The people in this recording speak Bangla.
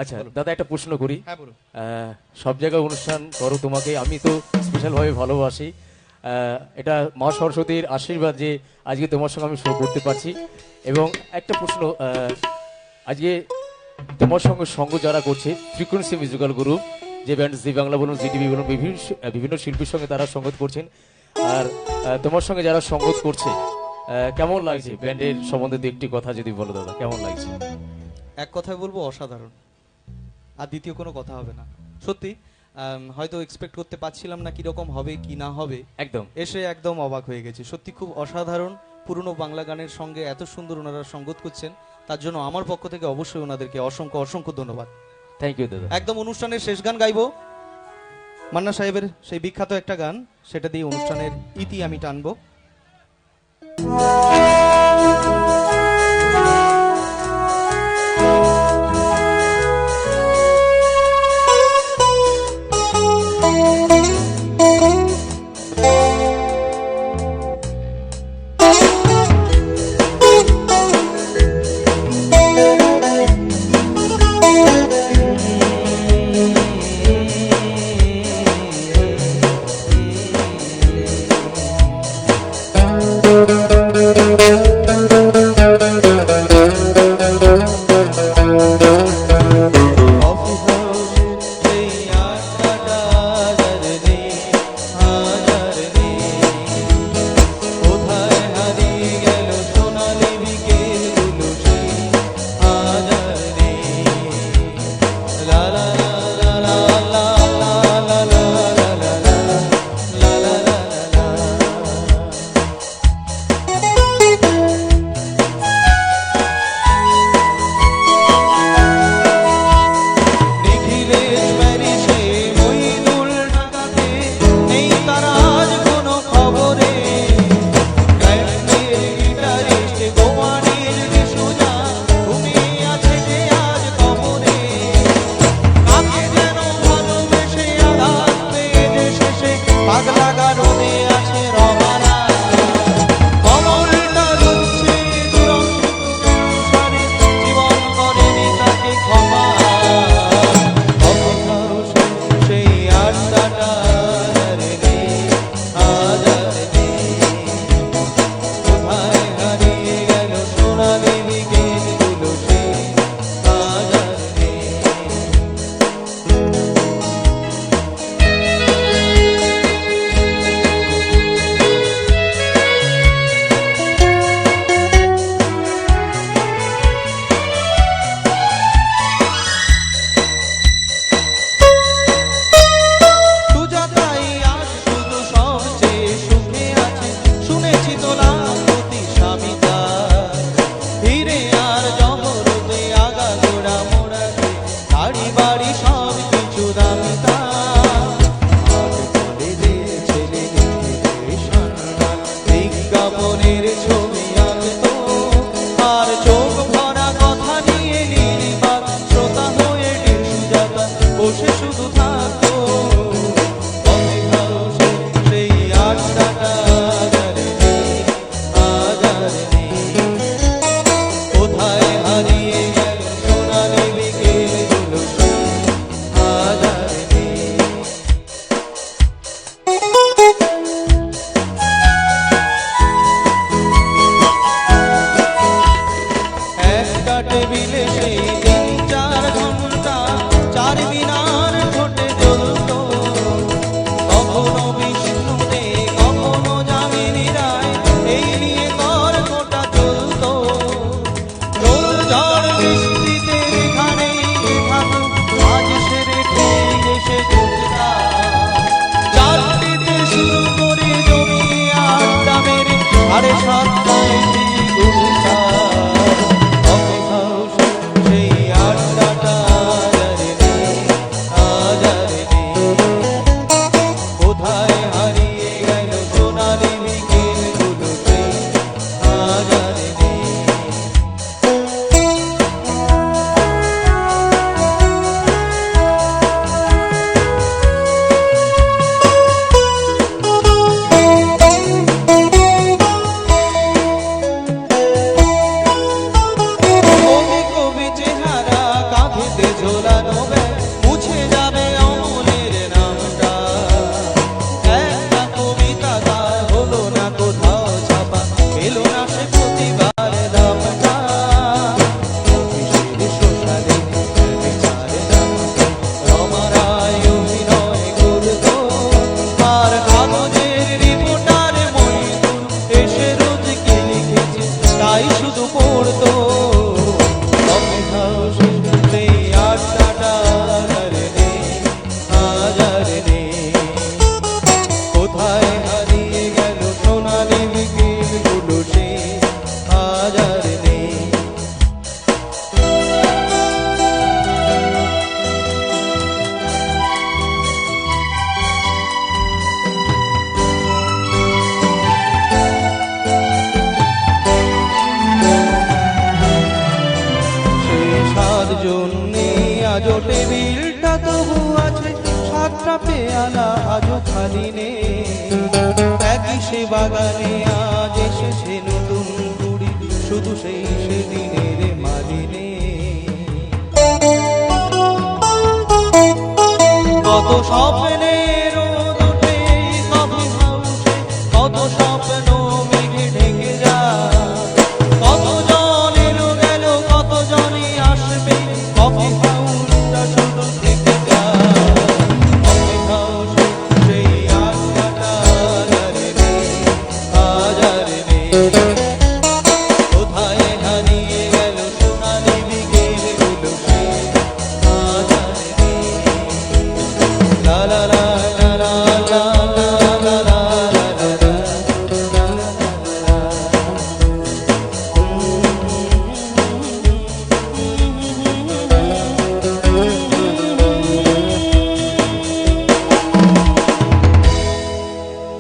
আচ্ছা দাদা একটা প্রশ্ন করি। হ্যাঁ বলুন। সব জায়গায় অনুষ্ঠান করো, তোমাকে আমি তো স্পেশাল ভাবে ভালোবাসি। এটা মা সরস্বতীর আশীর্বাদ যে আজকে তোমার সঙ্গে আমি শো করতে পারছি। এবং একটা প্রশ্ন, আজকে তোমার সঙ্গে সঙ্গ যারা করছে ফ্রিকোয়েন্সি মিউজিক্যাল গ্রুপ, যে ব্যান্ড জি বাংলা বলুন, জিটিভি বলুন, বিভিন্ন শিল্পীর সঙ্গে তারা সঙ্গত করছেন, আর তোমার সঙ্গে যারা সঙ্গত করছে, কেমন লাগছে? ব্যান্ডের সম্বন্ধে দু একটি কথা যদি বলো দাদা, কেমন লাগছে? এক কথায় বলবো অসাধারণ, আর দ্বিতীয় কোনো কথা হবে না। সত্যি হয়তো এক্সপেক্ট করতে পারছিলাম না কিরকম হবে কি না হবে, একদম এসে একদম অবাক হয়ে গেছে। সত্যি খুব অসাধারণ, পুরনো বাংলা গানের সঙ্গে এত সুন্দর ওনারা সঙ্গত করছেন, তার জন্য আমার পক্ষ থেকে অবশ্যই ওনাদেরকে অসংখ্য অসংখ্য ধন্যবাদ। থ্যাংক ইউ দাদা। একদম অনুষ্ঠানের শেষ গান গাইবো, মান্না সাহেবের সেই বিখ্যাত একটা গান, সেটা দিয়ে অনুষ্ঠানের ইতি আমি টানবো। আজও টেবিলটা তবু আছে, সাতটা পেয়ালা আজও খালি নেই। একই সে বাগানে আজ এসেছে নতুন কুড়ি, শুধু সেই সেদিনের মালিনে। কত